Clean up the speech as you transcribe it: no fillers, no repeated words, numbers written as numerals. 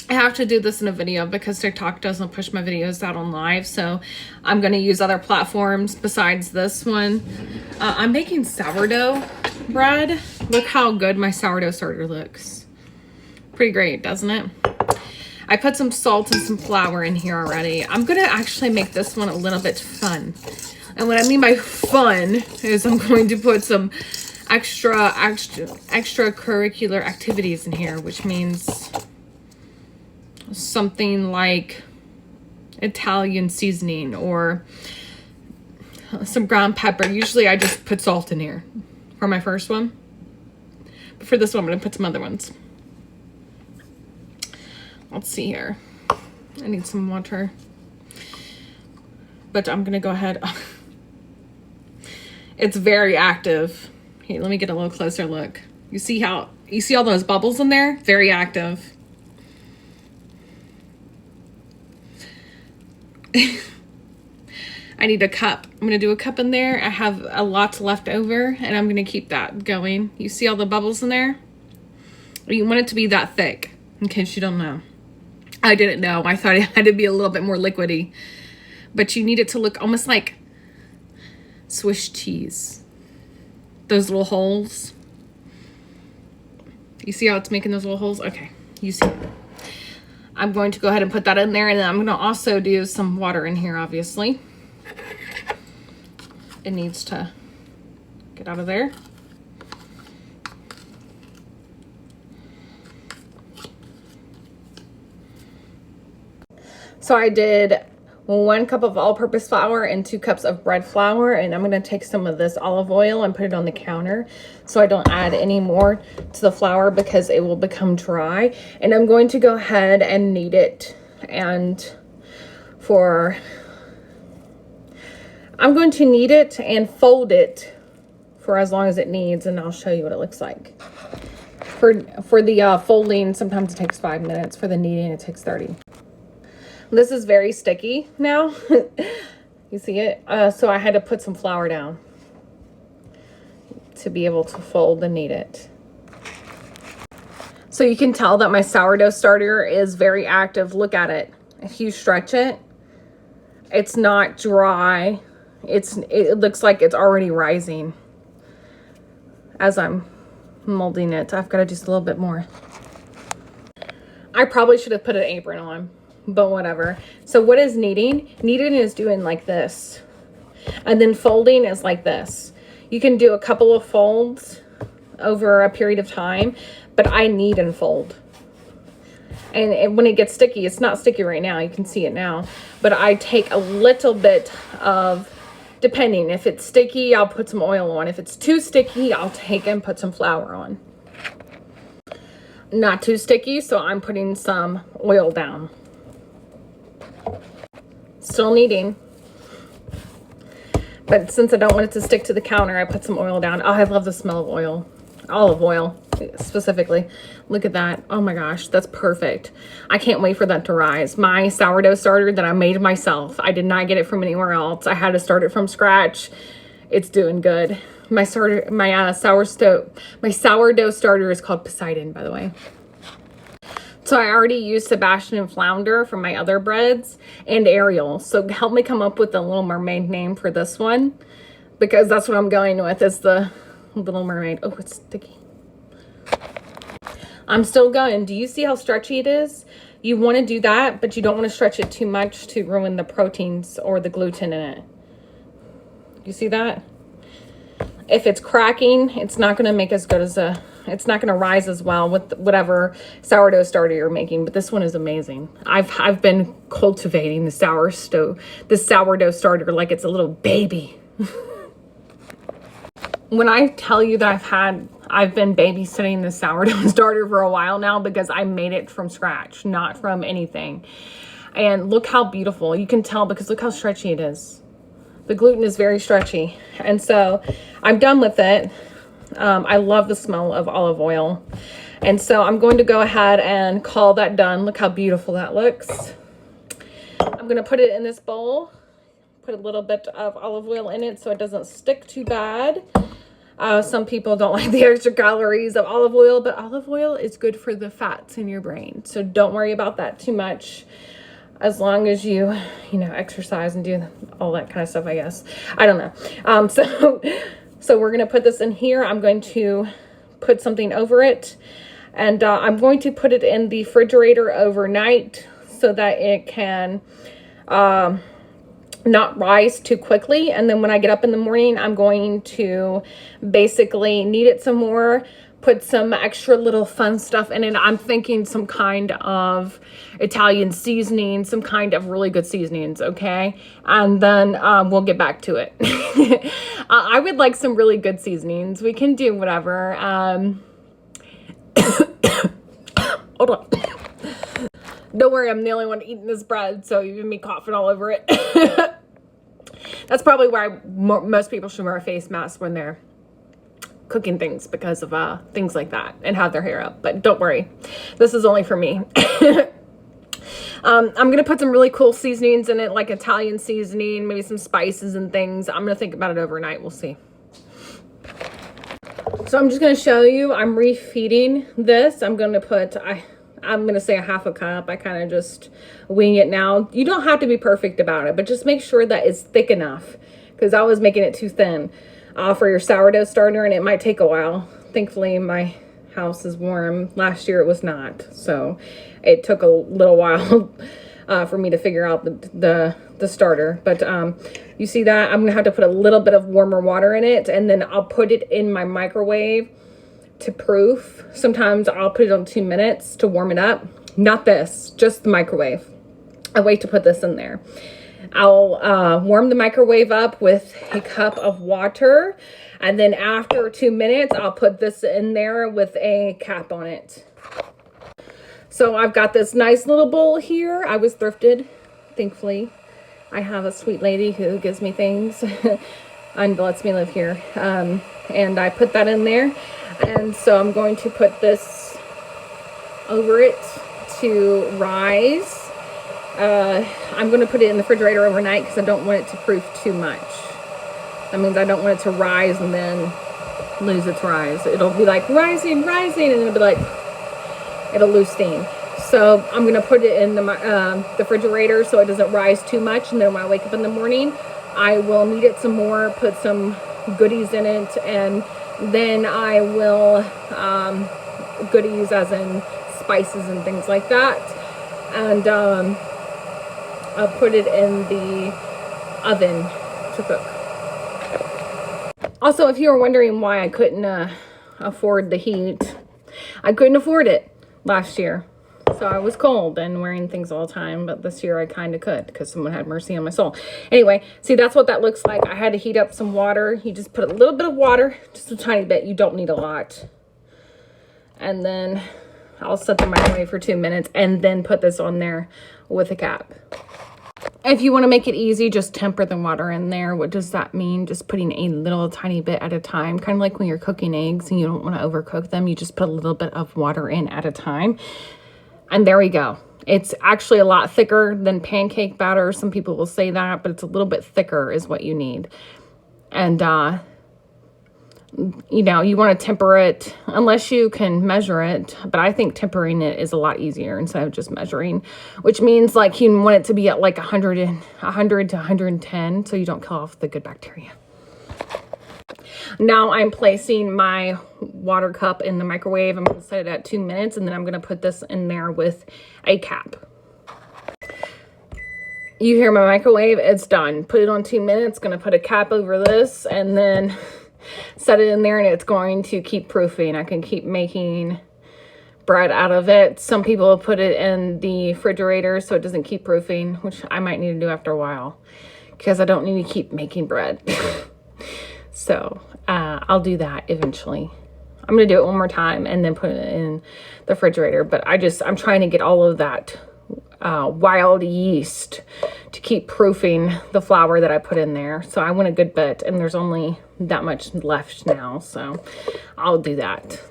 I have to do this in a video because TikTok doesn't push my videos out on live. So I'm going to use other platforms besides this one. I'm making sourdough bread. Look how good my sourdough starter looks. Pretty great, doesn't it? I put some salt and some flour in here already. I'm going to actually make this one a little bit fun. And what I mean by fun is I'm going to put some extracurricular activities in here, which means something like Italian seasoning or some ground pepper. Usually I just put salt in here for my first one. But for this one, I'm going to put some other ones. Let's see here. I need some water. But I'm going to go ahead. It's very active. Here, let me get a little closer look. You see all those bubbles in there? Very active. I need a cup. I'm going to do a cup in there. I have a lot left over and I'm going to keep that going. You see all the bubbles in there? You want it to be that thick, in case you don't know. I didn't know. I thought it had to be a little bit more liquidy. But you need it to look almost like Swiss cheese. Those little holes. You see how it's making those little holes? Okay, you see. I'm going to go ahead and put that in there, and then I'm going to also do some water in here, obviously. It needs to get out of there. So I did 1 cup of all-purpose flour and 2 cups of bread flour, and I'm going to take some of this olive oil and put it on the counter so I don't add any more to the flour because it will become dry. And I'm going to go ahead and knead it, and I'm going to knead it and fold it for as long as it needs, and I'll show you what it looks like. For the folding, sometimes it takes 5 minutes. For the kneading, it takes 30. This is very sticky now. You see it? So I had to put some flour down to be able to fold and knead it. So you can tell that my sourdough starter is very active. Look at it. If you stretch it, it's not dry. It looks like it's already rising as I'm molding it. I've got to do just a little bit more. I probably should have put an apron on, but whatever. So what is kneading? Kneading is doing like this. And then folding is like this. You can do a couple of folds over a period of time, but I knead and fold. And when it gets sticky, it's not sticky right now. You can see it now. But I take a little bit of, depending. If it's sticky, I'll put some oil on. If it's too sticky, I'll take and put some flour on. Not too sticky, so I'm putting some oil down. Still kneading. But since I don't want it to stick to the counter, I put some oil down. Oh, I love the smell of oil. Olive oil, specifically. Look at that. Oh my gosh, that's perfect. I can't wait for that to rise. My sourdough starter that I made myself. I did not get it from anywhere else. I had to start it from scratch. It's doing good. My sourdough starter is called Poseidon, by the way. So I already used Sebastian and Flounder for my other breads and Ariel. So help me come up with the Little Mermaid name for this one, because that's what I'm going with, is the Little Mermaid. Oh, it's sticky. I'm still going. Do you see how stretchy it is? You want to do that, but you don't want to stretch it too much to ruin the proteins or the gluten in it. You see that? If it's cracking, it's not going to make as good as it's not going to rise as well with whatever sourdough starter you're making. But this one is amazing. I've been cultivating the sourdough starter like it's a little baby. When I tell you that I've been babysitting the sourdough starter for a while now, because I made it from scratch, not from anything. And look how beautiful. You can tell because look how stretchy it is. The gluten is very stretchy. And so I'm done with it. I love the smell of olive oil. And so I'm going to go ahead and call that done. Look how beautiful that looks. I'm going to put it in this bowl. Put a little bit of olive oil in it so it doesn't stick too bad. Some people don't like the extra calories of olive oil, but olive oil is good for the fats in your brain. So don't worry about that too much, as long as you exercise and do all that kind of stuff, I guess. I don't know. So we're going to put this in here. I'm going to put something over it, and I'm going to put it in the refrigerator overnight so that it can not rise too quickly. And then when I get up in the morning, I'm going to basically knead it some more, put some extra little fun stuff in it. I'm thinking some kind of Italian seasoning, some kind of really good seasonings, okay? And then we'll get back to it. I would like some really good seasonings. We can do whatever. Hold on. Don't worry, I'm the only one eating this bread, so even me coughing all over it. That's probably why most people should wear a face mask when they're cooking things, because of things like that, and have their hair up. But don't worry, this is only for me. I'm gonna put some really cool seasonings in it, like Italian seasoning, maybe some spices and things. I'm gonna think about it overnight. We'll see. So I'm just gonna show you, I'm refeeding this. I'm gonna put, I'm gonna say a half a cup. I kind of just wing it now. You don't have to be perfect about it, but just make sure that it's thick enough, because I was making it too thin for your sourdough starter, and it might take a while. Thankfully, my house is warm. Last year it was not, so it took a little while for me to figure out the starter. But you see that I'm gonna have to put a little bit of warmer water in it, and then I'll put it in my microwave to proof. Sometimes I'll put it on 2 minutes to warm it up. Not this, just the microwave. I wait to put this in there. I'll warm the microwave up with a cup of water, and then after 2 minutes, I'll put this in there with a cap on it. So I've got this nice little bowl here. I was thrifted, thankfully. I have a sweet lady who gives me things and lets me live here. And I put that in there. And so I'm going to put this over it to rise. I'm going to put it in the refrigerator overnight because I don't want it to proof too much. That means I don't want it to rise and then lose its rise. It'll be like rising, and it'll be like, it'll lose steam. So I'm going to put it in the refrigerator so it doesn't rise too much. And then when I wake up in the morning, I will knead it some more, put some goodies in it, and then I will, goodies as in spices and things like that. And I'll put it in the oven to cook. Also, if you were wondering why I couldn't afford the heat, I couldn't afford it last year. So I was cold and wearing things all the time, but this year I kind of could because someone had mercy on my soul. Anyway, see, that's what that looks like. I had to heat up some water. You just put a little bit of water, just a tiny bit. You don't need a lot. And then I'll set the microwave for 2 minutes and then put this on there with a cap. If you want to make it easy, just temper the water in there. What does that mean? Just putting a little tiny bit at a time. Kind of like when you're cooking eggs and you don't want to overcook them. You just put a little bit of water in at a time. And there we go. It's actually a lot thicker than pancake batter. Some people will say that, but it's a little bit thicker is what you need. And, you know, you want to temper it unless you can measure it. But I think tempering it is a lot easier instead of just measuring, which means like you want it to be at like 100 to 110 so you don't kill off the good bacteria. Now I'm placing my water cup in the microwave. I'm going to set it at 2 minutes, and then I'm going to put this in there with a cap. You hear my microwave? It's done. Put it on 2 minutes. Going to put a cap over this and then set it in there, and it's going to keep proofing. I can keep making bread out of it. Some people put it in the refrigerator so it doesn't keep proofing, which I might need to do after a while because I don't need to keep making bread. So I'll do that eventually. I'm going to do it one more time and then put it in the refrigerator. But I'm trying to get all of that wild yeast to keep proofing the flour that I put in there. So I want a good bit, and there's only that much left now. So I'll do that.